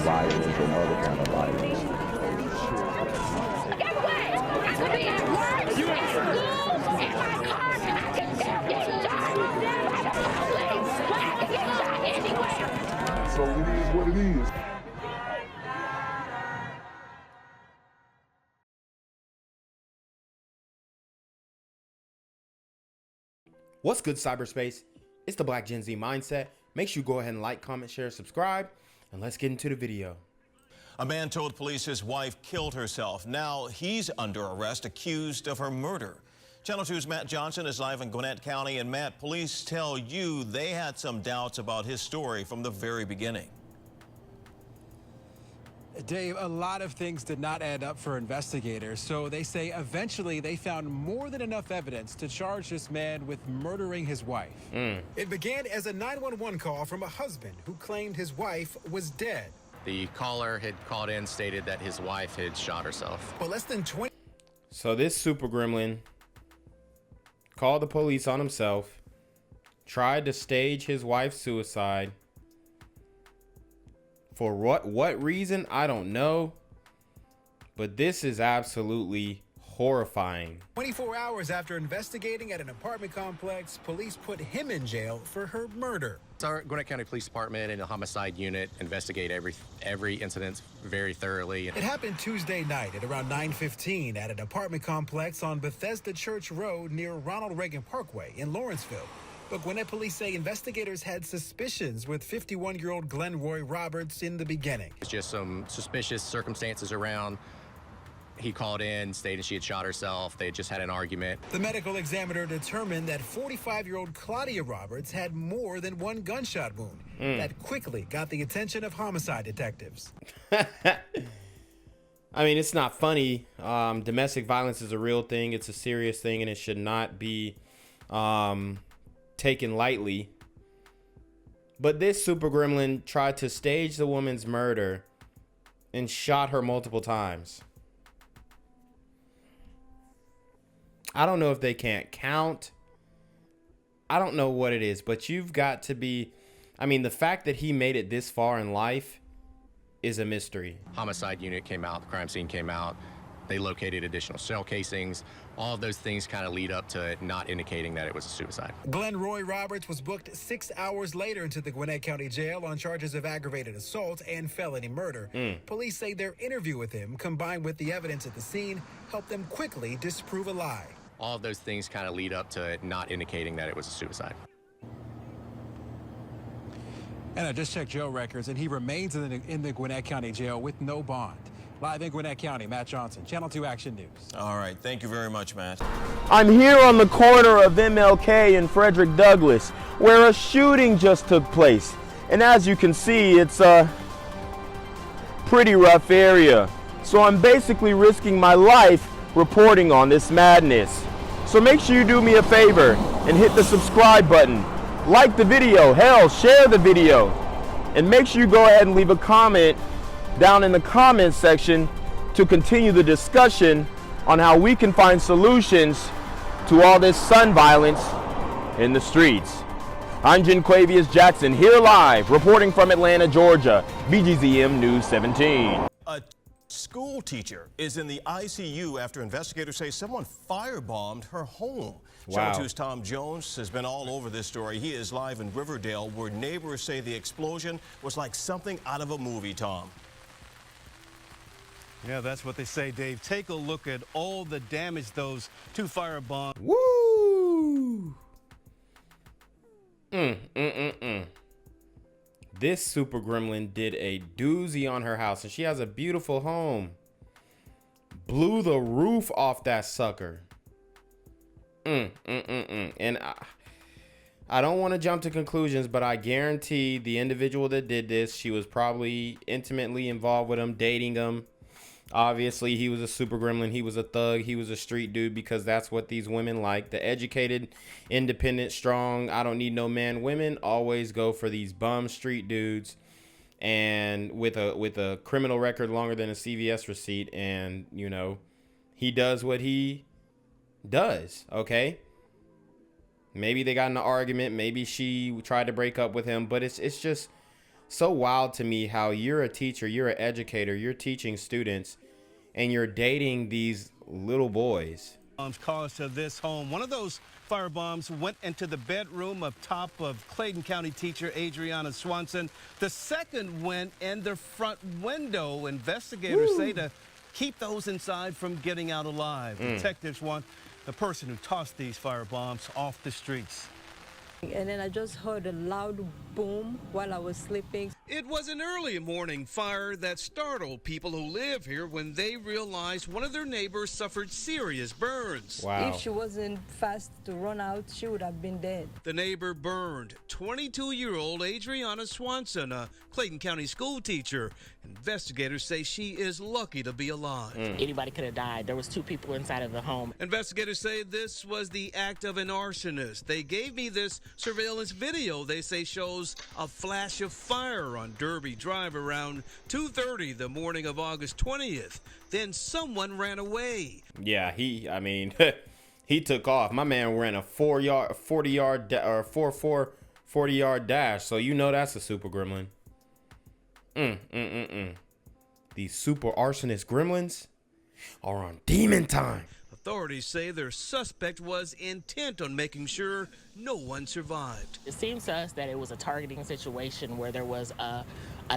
violence and other kind of violence. Get away! I could be at work, at school, in my car, and I can still get shot by the police. But I can get shot anywhere. So it is what it is. What's good, cyberspace? It's the Black Gen Z Mindset. Make sure you go ahead and like, comment, share, subscribe, and let's get into the video. A man told police his wife killed herself. Now he's under arrest, accused of her murder. Channel 2's Matt Johnson is live in Gwinnett County. And Matt, police tell you they had some doubts about his story from the very beginning. Dave, a lot of things did not add up for investigators, so they say eventually they found more than enough evidence to charge this man with murdering his wife. It began as a 911 call from a husband who claimed his wife was dead. The caller had called in, stated that his wife had shot herself. But less than 20. So this super gremlin called the police on himself, tried to stage his wife's suicide. For what reason? I don't know. But this is absolutely horrifying. 24 hours after investigating at an apartment complex, police put him in jail for her murder. Our Gwinnett County Police Department and the homicide unit investigate every incident very thoroughly. It happened Tuesday night at around 9:15 at an apartment complex on Bethesda Church Road near Ronald Reagan Parkway in Lawrenceville. But Gwinnett police say investigators had suspicions with 51-year-old Glenroy Roberts in the beginning. It's just some suspicious circumstances around. He called in, stated she had shot herself. They had just had an argument. The medical examiner determined that 45-year-old Claudia Roberts had more than one gunshot wound. That quickly got the attention of homicide detectives. I mean, it's not funny. Domestic violence is a real thing. It's a serious thing, and it should not be taken lightly. But this super gremlin tried to stage the woman's murder and shot her multiple times. I don't know if they can't count. I don't know what it is, but you've got to be, I mean, the fact that he made it this far in life is a mystery. Homicide unit came out, the crime scene came out. They located additional shell casings. All of those things kind of lead up to it not indicating that it was a suicide. Glenroy Roberts was booked 6 hours later into the Gwinnett County Jail on charges of aggravated assault and felony murder. Police say their interview with him, combined with the evidence at the scene, helped them quickly disprove a lie. All of those things kind of lead up to it not indicating that it was a suicide. And I just checked jail records, and he remains in the Gwinnett County Jail with no bond. Live in Gwinnett County, Matt Johnson, Channel 2 Action News. All right. Thank you very much, Matt. I'm here on the corner of MLK and Frederick Douglass, where a shooting just took place. And as you can see, it's a pretty rough area. So I'm basically risking my life reporting on this madness. So make sure you do me a favor and hit the subscribe button. Like the video, hell, share the video. And make sure you go ahead and leave a comment down in the comments section to continue the discussion on how we can find solutions to all this son violence in the streets. I'm Jenquavius Jackson, here live, reporting from Atlanta, Georgia, BGZM News 17. A school teacher is in the ICU after investigators say someone firebombed her home. Wow. Channel 2's Tom Jones has been all over this story. He is live in Riverdale, where neighbors say the explosion was like something out of a movie, Tom. Yeah, that's what they say, Dave. Take a look at all the damage those two firebombs. Woo! This super gremlin did a doozy on her house, and she has a beautiful home. Blew the roof off that sucker. And I don't want to jump to conclusions, but I guarantee the individual that did this, she was probably intimately involved with him, dating him. Obviously, he was a super gremlin. He was a thug. He was a street dude, because that's what these women like. The educated, independent, strong, I don't need no man women always go for these bum street dudes, and with a criminal record longer than a CVS receipt. And, you know, he does what he does, okay? Maybe they got in an argument. Maybe she tried to break up with him. But it's just so wild to me how you're a teacher, you're an educator, you're teaching students, and you're dating these little boys. Caused to this home. One of those firebombs went into the bedroom up top of Clayton County teacher Adriana Swanson. The second went in the front window. Investigators say to keep those inside from getting out alive. Detectives want the person who tossed these firebombs off the streets. And then I just heard a loud boom while I was sleeping. It was an early morning fire that startled people who live here when they realized one of their neighbors suffered serious burns. Wow. If she wasn't fast to run out, she would have been dead. The neighbor burned. 22-year-old Adriana Swanson, a Clayton County school teacher. Investigators say she is lucky to be alive. Anybody could have died. There was 2 people inside of the home. Investigators say this was the act of an arsonist. They gave me this surveillance video they say shows a flash of fire on Derby Drive around 2:30 the morning of August 20th. Then someone ran away. Yeah, he took off. My man ran a 40-yard dash, so you know that's a super gremlin. These super arsonist gremlins are on demon time. Authorities say their suspect was intent on making sure no one survived. It seems to us that it was a targeting situation where there was an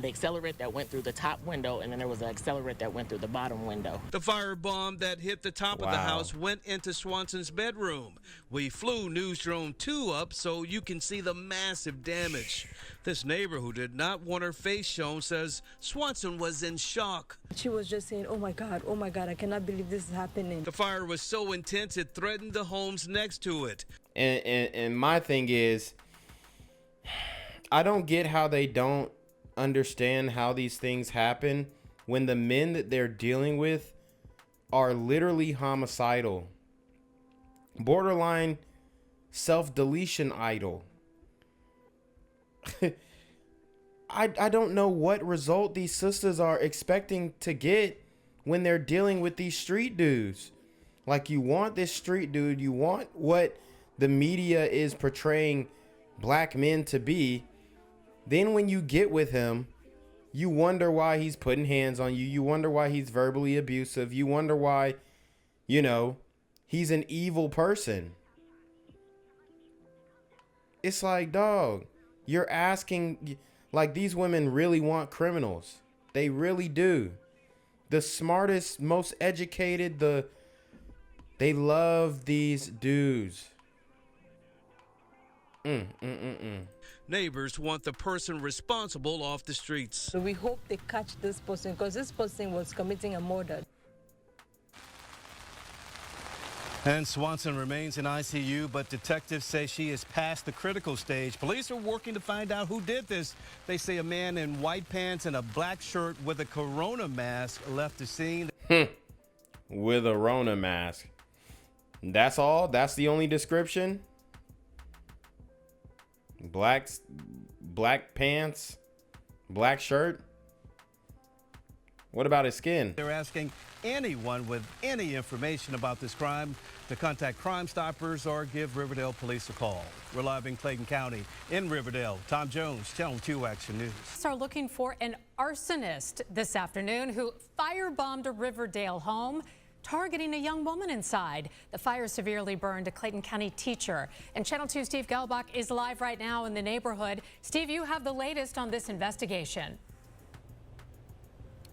accelerant that went through the top window and then there was an accelerant that went through the bottom window. The firebomb that hit the top of the house went into Swanson's bedroom. We flew News Drone 2 up so you can see the massive damage. This neighbor who did not want her face shown says Swanson was in shock. She was just saying, oh my God, I cannot believe this is happening. The fire was so intense it threatened the homes next to it. And my thing is, I don't get how they don't understand how these things happen when the men that they're dealing with are literally homicidal, borderline self-deletion idol. I don't know what result these sisters are expecting to get when they're dealing with these street dudes. Like, you want this street dude, you want what the media is portraying black men to be. Then when you get with him, you wonder why he's putting hands on you. You wonder why he's verbally abusive. You wonder why, he's an evil person. It's like, dog, you're asking, like, these women really want criminals. They really do. The smartest, most educated, they love these dudes. Neighbors want the person responsible off the streets. So we hope they catch this person because this person was committing a murder. And Swanson remains in ICU, but detectives say she is past the critical stage. Police are working to find out who did this. They say a man in white pants and a black shirt with a corona mask left the scene. With a Rona mask. That's all? That's the only description? Black pants, black shirt. What about his skin? They're asking anyone with any information about this crime to contact Crime Stoppers or give Riverdale Police a call. We're live in Clayton County in Riverdale. Tom Jones, Channel 2 Action News. Are looking for an arsonist this afternoon who firebombed a Riverdale home, targeting a young woman inside. The fire severely burned a Clayton County teacher. And Channel 2 Steve Gelbach is live right now in the neighborhood. Steve, you have the latest on this investigation.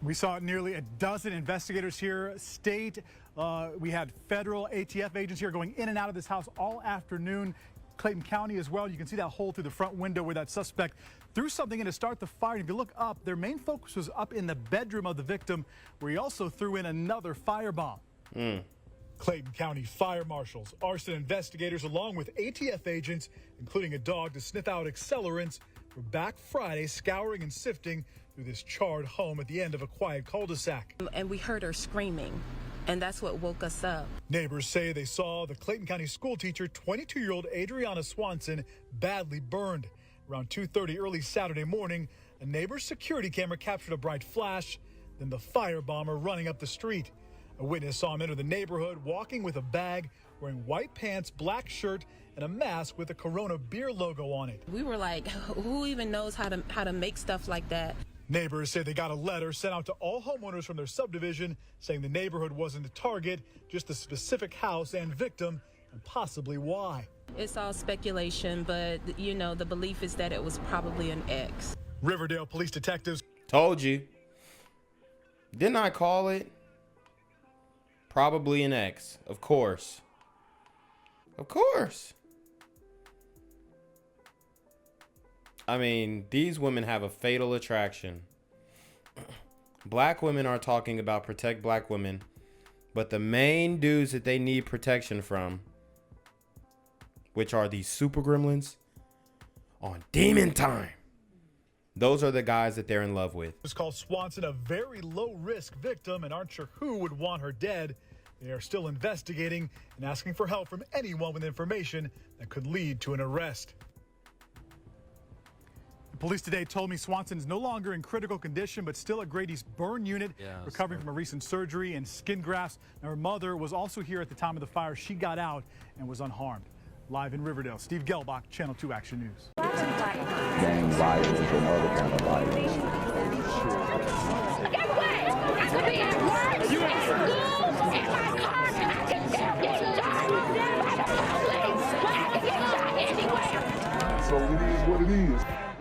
We saw nearly a dozen investigators here, state. We had federal ATF agents here going in and out of this house all afternoon. Clayton County as well. You can see that hole through the front window where that suspect threw something in to start the fire. And if you look up, their main focus was up in the bedroom of the victim, where he also threw in another firebomb. Clayton County fire marshals, arson investigators, along with ATF agents, including a dog to sniff out accelerants, were back Friday scouring and sifting through this charred home at the end of a quiet cul-de-sac. And we heard her screaming, and that's what woke us up. Neighbors say they saw the Clayton County school teacher, 22-year-old Adriana Swanson, badly burned. Around 2:30 early Saturday morning, a neighbor's security camera captured a bright flash, then the firebomber running up the street. A witness saw him enter the neighborhood walking with a bag, wearing white pants, black shirt, and a mask with a Corona beer logo on it. We were like, who even knows how to make stuff like that? Neighbors say they got a letter sent out to all homeowners from their subdivision saying the neighborhood wasn't a target, just the specific house and victim, and possibly why. It's all speculation, but, you know, the belief is that it was probably an ex. Riverdale police detectives. Told you. Didn't I call it? Probably an ex. Of course. Of course. I mean, these women have a fatal attraction. Black women are talking about protect black women, but the main dudes that they need protection from, which are these super gremlins on Demon Time, those are the guys that they're in love with. It's called Swanson a very low-risk victim and aren't sure who would want her dead. They are still investigating and asking for help from anyone with information that could lead to an arrest. Police today told me Swanson is no longer in critical condition, but still at Grady's burn unit, recovering from a recent surgery and skin grafts. Now, her mother was also here at the time of the fire. She got out and was unharmed. Live in Riverdale, Steve Gelbach, Channel 2 Action News. Gang violence and other kind of violence. Get away! I could be at work, at school, in my car, I could still get shot by the police. I could get shot anywhere. So it is what it is.